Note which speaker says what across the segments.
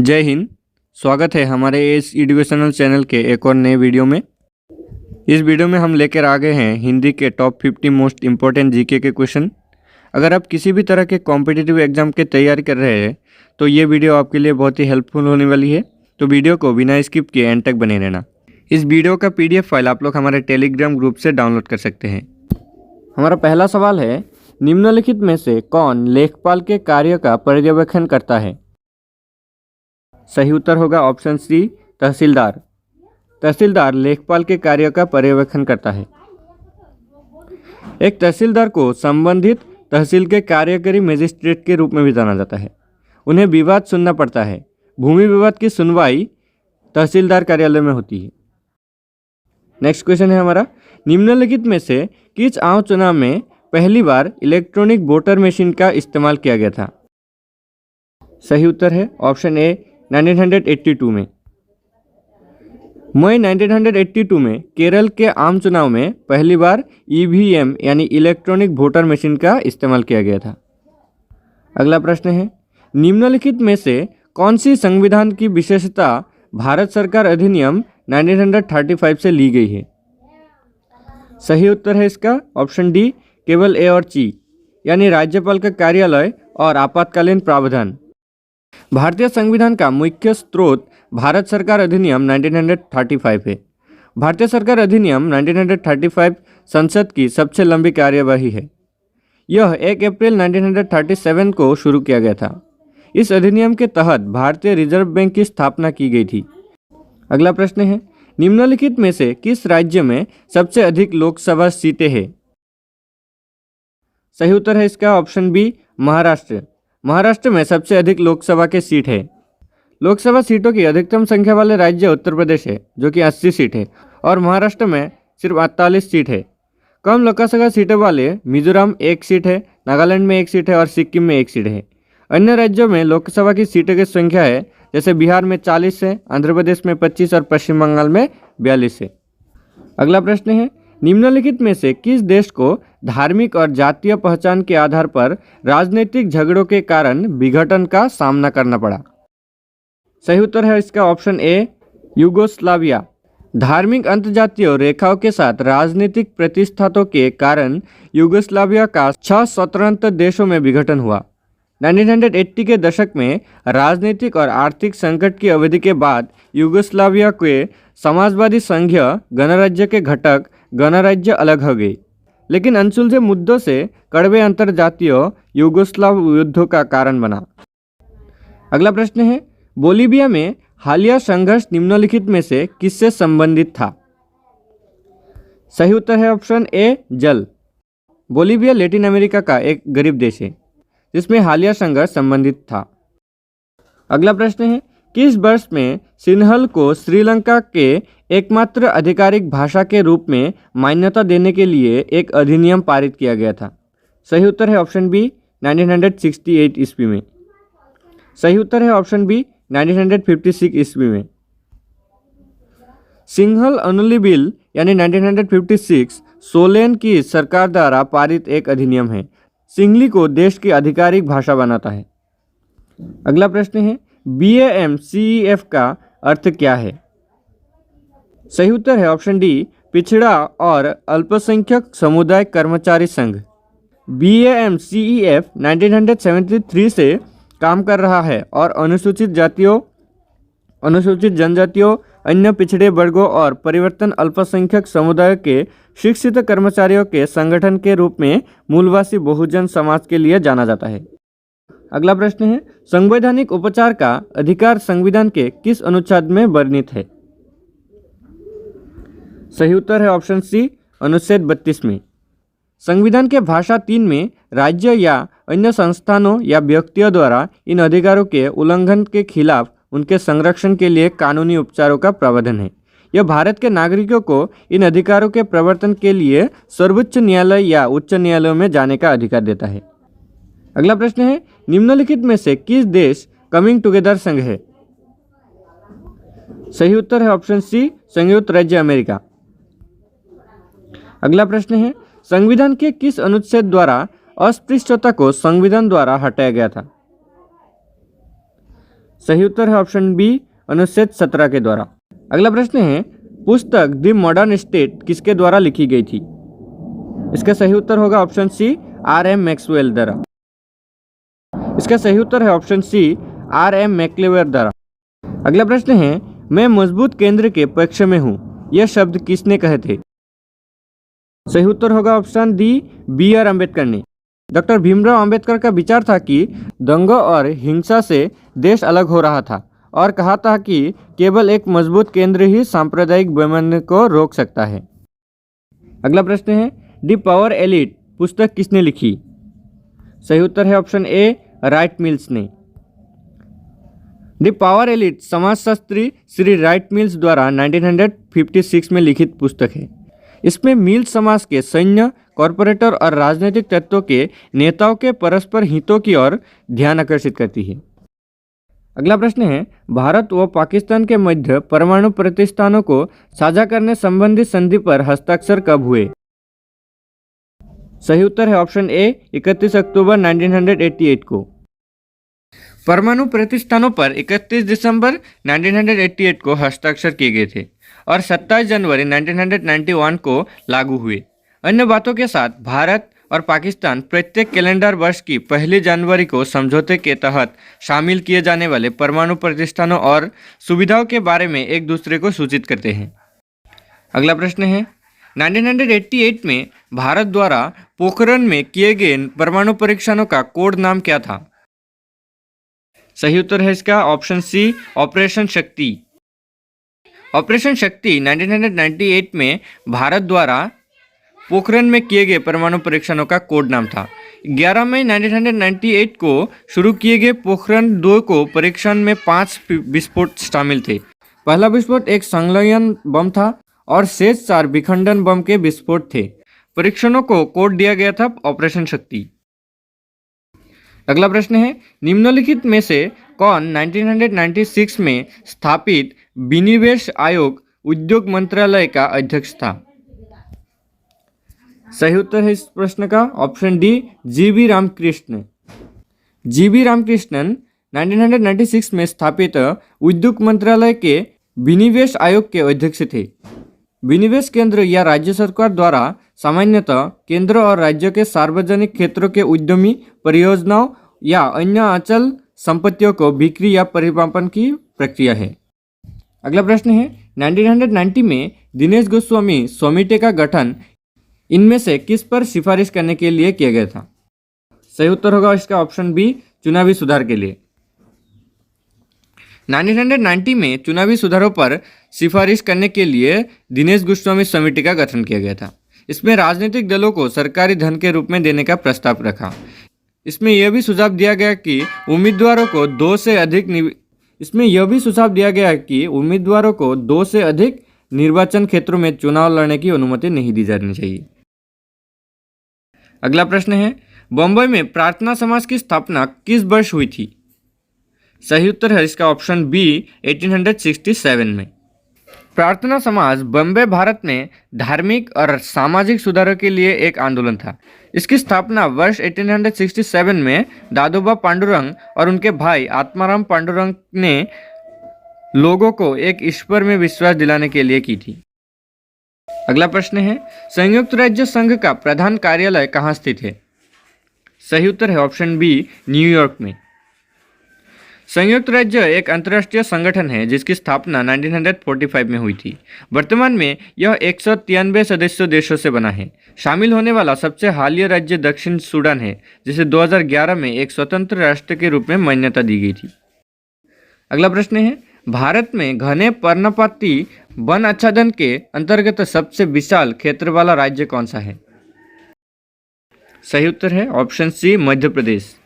Speaker 1: जय हिंद। स्वागत है हमारे इस एजुकेशनल चैनल के एक और नए वीडियो में। इस वीडियो में हम लेकर आ गए हैं हिंदी के टॉप 50 मोस्ट इम्पोर्टेंट जीके के क्वेश्चन। अगर आप किसी भी तरह के कॉम्पिटिटिव एग्जाम की तैयारी कर रहे हैं तो ये वीडियो आपके लिए बहुत ही हेल्पफुल होने वाली है। तो वीडियो को बिना स्किप किए एंड तक बने रहना। इस वीडियो का PDF फाइल आप लोग हमारे टेलीग्राम ग्रुप से डाउनलोड कर सकते हैं। हमारा पहला सवाल है, निम्नलिखित में से कौन लेखपाल के कार्य का पर्यवेक्षण करता है? सही उत्तर होगा ऑप्शन सी, तहसीलदार। तहसीलदार लेखपाल के कार्य का पर्यवेक्षण करता है। एक तहसीलदार को संबंधित तहसील के कार्यकारी मजिस्ट्रेट के रूप में भी जाना जाता है। उन्हें विवाद सुनना पड़ता है। भूमि विवाद की सुनवाई तहसीलदार कार्यालय में होती है। नेक्स्ट क्वेश्चन है हमारा, निम्नलिखित में से किस आम चुनाव में पहली बार इलेक्ट्रॉनिक वोटर मशीन का इस्तेमाल किया गया था? सही उत्तर है ऑप्शन ए, 1982 में। मई 1982 में केरल के आम चुनाव में पहली बार EVM यानी इलेक्ट्रॉनिक वोटर मशीन का इस्तेमाल किया गया था। अगला प्रश्न है, निम्नलिखित में से कौन सी संविधान की विशेषता भारत सरकार अधिनियम 1935 से ली गई है? सही उत्तर है इसका ऑप्शन डी, केवल ए और ची यानी राज्यपाल का कार्यालय और आपातकालीन प्रावधान। भारतीय संविधान का मुख्य स्रोत भारत सरकार अधिनियम 1935 है। भारतीय सरकार अधिनियम 1935 संसद की सबसे लंबी कार्यवाही है। यह 1 अप्रैल 1937 को शुरू किया गया था। इस अधिनियम के तहत भारतीय रिजर्व बैंक की स्थापना की गई थी। अगला प्रश्न है, निम्नलिखित में से किस राज्य में सबसे अधिक लोकसभा सीटें हैं? सही उत्तर है इसका ऑप्शन बी, महाराष्ट्र। महाराष्ट्र में सबसे अधिक लोकसभा के सीट है। लोकसभा सीटों की अधिकतम संख्या वाले राज्य उत्तर प्रदेश है जो कि 80 सीट है और महाराष्ट्र में सिर्फ 48 सीट है। कम लोकसभा सीटों वाले मिजोरम 1 सीट है, नागालैंड में 1 सीट है और सिक्किम में 1 सीट है। अन्य राज्यों में लोकसभा की सीटों की संख्या है, जैसे बिहार में 40 है, आंध्र प्रदेश में 25 और पश्चिम बंगाल में 42 है। अगला प्रश्न है, निम्नलिखित में से किस देश को धार्मिक और जातीय पहचान के आधार पर राजनीतिक झगड़ों के कारण विघटन का सामना करना पड़ा? सही उत्तर है इसका ऑप्शन ए, यूगोस्लाविया। धार्मिक अंतर्जातीय रेखाओं के साथ राजनीतिक प्रतिष्ठातों के कारण यूगोस्लाविया का 6 स्वतंत्र देशों में विघटन हुआ। 1980 के दशक में राजनीतिक और आर्थिक संकट की अवधि के बाद यूगोस्लाविया के समाजवादी संघीय गणराज्य के घटक गणराज्य अलग हो गई, लेकिन अनसुलझे मुद्दों से कड़वे अंतर्जातीय यूगोस्लाव युद्धों का कारण बना। अगला प्रश्न है, बोलीविया में हालिया संघर्ष निम्नलिखित में से किससे संबंधित था? सही उत्तर है ऑप्शन ए, जल। बोलीविया लैटिन अमेरिका का एक गरीब देश है जिसमें हालिया संघर्ष संबंधित था। अगला प्रश्न है, किस वर्ष में सिंहल को श्रीलंका के एकमात्र आधिकारिक भाषा के रूप में मान्यता देने के लिए एक अधिनियम पारित किया गया था? सही उत्तर है ऑप्शन बी, 1968 ईस्वी में। सही उत्तर है ऑप्शन बी, 1956 ईस्वी में। सिंहल अनुली बिल यानी 1956 सोलेन की सरकार द्वारा पारित एक अधिनियम है। सिंहली को देश की आधिकारिक भाषा बनाता है। अगला प्रश्न है, BAMCEF का अर्थ क्या है? सही उत्तर है ऑप्शन डी, पिछड़ा और अल्पसंख्यक समुदाय कर्मचारी संघ। BAMCEF 1973 से काम कर रहा है और अनुसूचित जातियों, अनुसूचित जनजातियों, अन्य पिछड़े वर्गों और परिवर्तन अल्पसंख्यक समुदाय के शिक्षित कर्मचारियों के संगठन के रूप में मूलवासी बहुजन समाज के लिए जाना जाता है। अगला प्रश्न है, संवैधानिक उपचार का अधिकार संविधान के किस अनुच्छेद में वर्णित है? सही उत्तर है ऑप्शन सी, अनुच्छेद 32 में। संविधान के भाषा 3 में राज्य या अन्य संस्थानों या व्यक्तियों द्वारा इन अधिकारों के उल्लंघन के खिलाफ उनके संरक्षण के लिए कानूनी उपचारों का प्रावधान है। यह भारत के नागरिकों को इन अधिकारों के प्रवर्तन के लिए सर्वोच्च न्यायालय या उच्च न्यायालयों में जाने का अधिकार देता है। अगला प्रश्न है, निम्नलिखित में से किस देश कमिंग टुगेदर संघ है? सही उत्तर है ऑप्शन सी, संयुक्त राज्य अमेरिका। अगला प्रश्न है, संविधान के किस अनुच्छेद द्वारा अस्पृश्यता को संविधान द्वारा हटाया गया था? सही उत्तर है ऑप्शन बी, अनुच्छेद 17 के द्वारा। अगला प्रश्न है, पुस्तक द मॉडर्न स्टेट किसके द्वारा लिखी गई थी? इसका सही उत्तर होगा ऑप्शन सी, R.M. मैक्सवेल द्वारा। इसका सही उत्तर है ऑप्शन सी, R.M. मैक्लेवेर द्वारा। अगला प्रश्न है, मैं मजबूत केंद्र के पक्ष में हूँ, यह शब्द किसने कहे थे? सही उत्तर होगा ऑप्शन डी, B.R. अम्बेडकर ने। डॉक्टर भीमराव अंबेडकर का विचार था कि दंगों और हिंसा से देश अलग हो रहा था और कहा था कि केवल एक मजबूत केंद्र ही सांप्रदायिक वैमनस्य को रोक सकता है। अगला प्रश्न है, द पावर एलिट पुस्तक किसने लिखी? सही उत्तर है ऑप्शन ए, राइट मिल्स ने। द पावर एलिट समाजशास्त्री श्री राइट मिल्स द्वारा 1956 में लिखित पुस्तक है। इसमें मिल समाज के सैन्य, कॉरपोरेटर और राजनीतिक तत्वों के नेताओं के परस्पर हितों की ओर ध्यान आकर्षित करती है। अगला प्रश्न है, भारत व पाकिस्तान के मध्य परमाणु प्रतिष्ठानों को साझा करने संबंधी संधि पर हस्ताक्षर कब हुए? सही उत्तर है ऑप्शन ए, 31 अक्टूबर 1988 को। परमाणु प्रतिष्ठानों पर 31 दिसंबर 1988 को हस्ताक्षर किए गए थे और 27 जनवरी 1991 को लागू हुए। अन्य बातों के साथ भारत और पाकिस्तान प्रत्येक कैलेंडर वर्ष की 1 जनवरी को समझौते के तहत शामिल किए जाने वाले परमाणु प्रतिष्ठानों और सुविधाओं के बारे में एक दूसरे को सूचित करते हैं। अगला प्रश्न है, 1988 में भारत द्वारा पोखरण में किए गए परमाणु परीक्षणों का कोड नाम क्या था? सही उत्तर है इसका ऑप्शन सी, ऑपरेशन शक्ति। ऑपरेशन शक्ति 1998 में भारत द्वारा पोखरण में किए गए परमाणु परीक्षणों का कोड नाम था। 11 मई 1998 को शुरू किए गए पोखरण 2 को परीक्षण में 5 विस्फोट शामिल थे। पहला विस्फोट एक संलयन बम था और शेष 4 विखंडन बम के विस्फोट थे। परीक्षणों को कोड दिया गया था ऑपरेशन शक्ति। अगला प्रश्न है, निम्नलिखित में से कौन 1996 में स्थापित विनिवेश आयोग उद्योग मंत्रालय का अध्यक्ष था? सही उत्तर है इस प्रश्न का ऑप्शन डी, जी.वी. रामकृष्ण। जी.वी. रामकृष्णन 1996 में स्थापित उद्योग मंत्रालय के विनिवेश आयोग के अध्यक्ष थे। विनिवेश केंद्र या राज्य सरकार द्वारा सामान्यतः केंद्र और राज्य के सार्वजनिक क्षेत्रों के उद्यमी परियोजनाओं या अन्य अचल संपत्तियों को बिक्री या परिमापन की प्रक्रिया है। अगला प्रश्न है, 1990 में दिनेश गोस्वामी समिति का गठन इनमें से किस पर सिफारिश करने के लिए किया गया था? सही उत्तर होगा इसका ऑप्शन बी, चुनावी सुधार के लिए। 1990 में चुनावी सुधारों पर सिफारिश करने के लिए दिनेश गोस्वामी समिति का गठन किया गया था। इसमें राजनीतिक दलों को सरकारी धन के रूप में देने का प्रस्ताव रखा। इसमें यह भी सुझाव दिया गया कि उम्मीदवारों को 2 से अधिक निर्वाचन क्षेत्रों में चुनाव लड़ने की अनुमति नहीं दी जानी चाहिए। अगला प्रश्न है, बम्बई में प्रार्थना समाज की स्थापना किस वर्ष हुई थी? सही उत्तर है इसका ऑप्शन बी, 1867 में। प्रार्थना समाज बम्बई भारत में धार्मिक और सामाजिक सुधारों के लिए एक आंदोलन था। इसकी स्थापना वर्ष 1867 में दादोबा पांडुरंग और उनके भाई आत्माराम पांडुरंग ने लोगों को एक ईश्वर में विश्वास दिलाने के लिए की थी। अगला प्रश्न है, संयुक्त राज्य संघ का प्रधान कार्यालय कहाँ स्थित है? सही उत्तर है ऑप्शन बी, न्यूयॉर्क में। संयुक्त राज्य एक अंतर्राष्ट्रीय संगठन है जिसकी स्थापना 1945 में हुई थी। वर्तमान में यह 193 सदस्य देशों से बना है। शामिल होने वाला सबसे हालिया राज्य दक्षिण सूडान है, जिसे 2011 में एक स्वतंत्र राष्ट्र के रूप में मान्यता दी गई थी। अगला प्रश्न है, भारत में घने पर्णपाती वन आच्छादन के अंतर्गत सबसे विशाल क्षेत्र वाला राज्य कौन सा है? सही उत्तर है ऑप्शन सी, मध्य प्रदेश।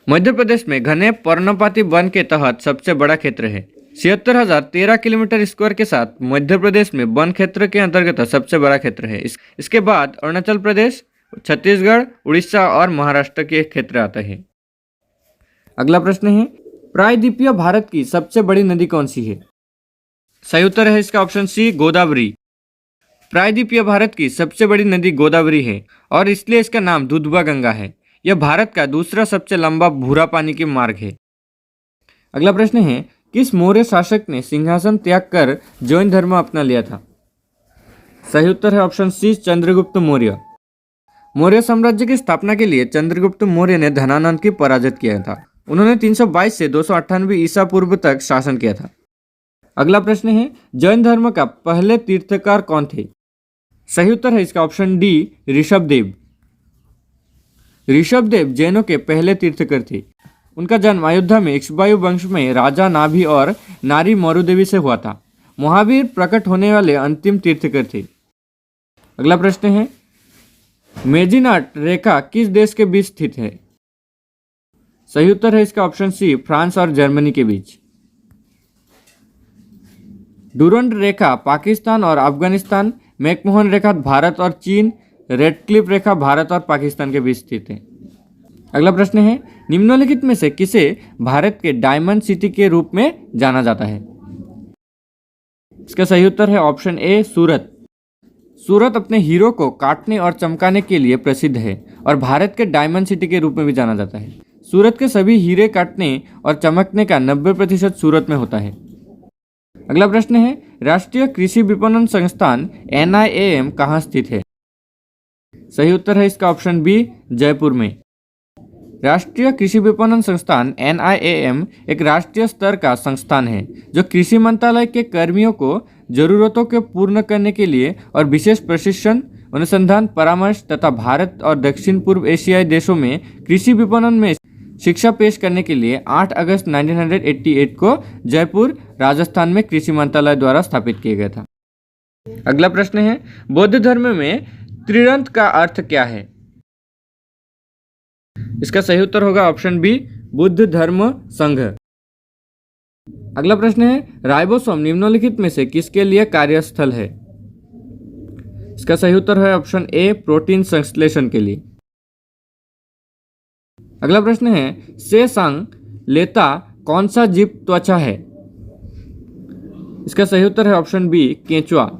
Speaker 1: मध्य प्रदेश में घने पर्णपाती वन के तहत सबसे बड़ा क्षेत्र है। 76,013 किलोमीटर स्क्वायर के साथ मध्य प्रदेश में वन क्षेत्र के अंतर्गत सबसे बड़ा क्षेत्र है। इसके बाद अरुणाचल प्रदेश, छत्तीसगढ़, उड़ीसा और महाराष्ट्र के क्षेत्र आते हैं। अगला प्रश्न है, प्रायद्वीपीय भारत की सबसे बड़ी नदी कौन सी है? सही उत्तर है इसका ऑप्शन सी, गोदावरी। प्रायद्वीपीय भारत की सबसे बड़ी नदी गोदावरी है और इसलिए इसका नाम दुधवा गंगा है। यह भारत का दूसरा सबसे लंबा भूरा पानी के मार्ग है। अगला प्रश्न है, किस मौर्य शासक ने सिंहासन त्याग कर जैन धर्म अपना लिया था? सही उत्तर है ऑप्शन सी, चंद्रगुप्त मौर्य। मौर्य साम्राज्य की स्थापना के लिए चंद्रगुप्त मौर्य ने धनानंद की पराजित किया था। उन्होंने 322 से 298 ईसा पूर्व तक शासन किया था। अगला प्रश्न है, जैन धर्म का पहले तीर्थकार कौन थे? सही उत्तर है इसका ऑप्शन डी, ऋषभदेव। ऋषभदेव जैनों के पहले तीर्थकर थे। उनका जन्म अयोध्या में इक्ष्वाकु वंश में राजा नाभि और नारी मरुदेवी से हुआ था। महावीर प्रकट होने वाले अंतिम तीर्थकर थे। अगला प्रश्न है, मेजिनाट रेखा किस देश के बीच स्थित है? सही उत्तर है इसका ऑप्शन सी, फ्रांस और जर्मनी के बीच। डुरंड रेखा पाकिस्तान और अफगानिस्तान, मैकमोहन रेखा भारत और चीन, रेडक्लिफ रेखा भारत और पाकिस्तान के बीच स्थित है। अगला प्रश्न है, निम्नलिखित में से किसे भारत के डायमंड सिटी के रूप में जाना जाता है? इसका सही उत्तर है ऑप्शन ए, सूरत। सूरत अपने हीरो को काटने और चमकाने के लिए प्रसिद्ध है और भारत के डायमंड सिटी के रूप में भी जाना जाता है। सूरत के सभी हीरे काटने और चमकने का 90% सूरत में होता है। अगला प्रश्न है, राष्ट्रीय कृषि विपणन संस्थान NIAM कहाँ स्थित है? सही उत्तर है इसका ऑप्शन बी, जयपुर में। राष्ट्रीय कृषि विपणन संस्थान NIAM एक राष्ट्रीय स्तर का संस्थान है जो कृषि मंत्रालय के कर्मियों को जरूरतों को पूर्ण करने के लिए और विशेष प्रशिक्षण, अनुसंधान, परामर्श तथा भारत और दक्षिण पूर्व एशियाई देशों में कृषि विपणन में शिक्षा पेश करने के लिए 8 अगस्त 1988 को जयपुर, राजस्थान में कृषि मंत्रालय द्वारा स्थापित किया गया था। अगला प्रश्न है, बौद्ध धर्म में त्रिरंत का अर्थ क्या है? इसका सही उत्तर होगा ऑप्शन बी, बुद्ध धर्म संघ। अगला प्रश्न है, राइबोसोम निम्नलिखित में से किसके लिए कार्यस्थल है? इसका सही उत्तर है ऑप्शन ए, प्रोटीन संश्लेषण के लिए। अगला प्रश्न है, सेसांग लेता कौन सा जीव त्वचा है? इसका सही उत्तर है ऑप्शन बी, केंचुआ।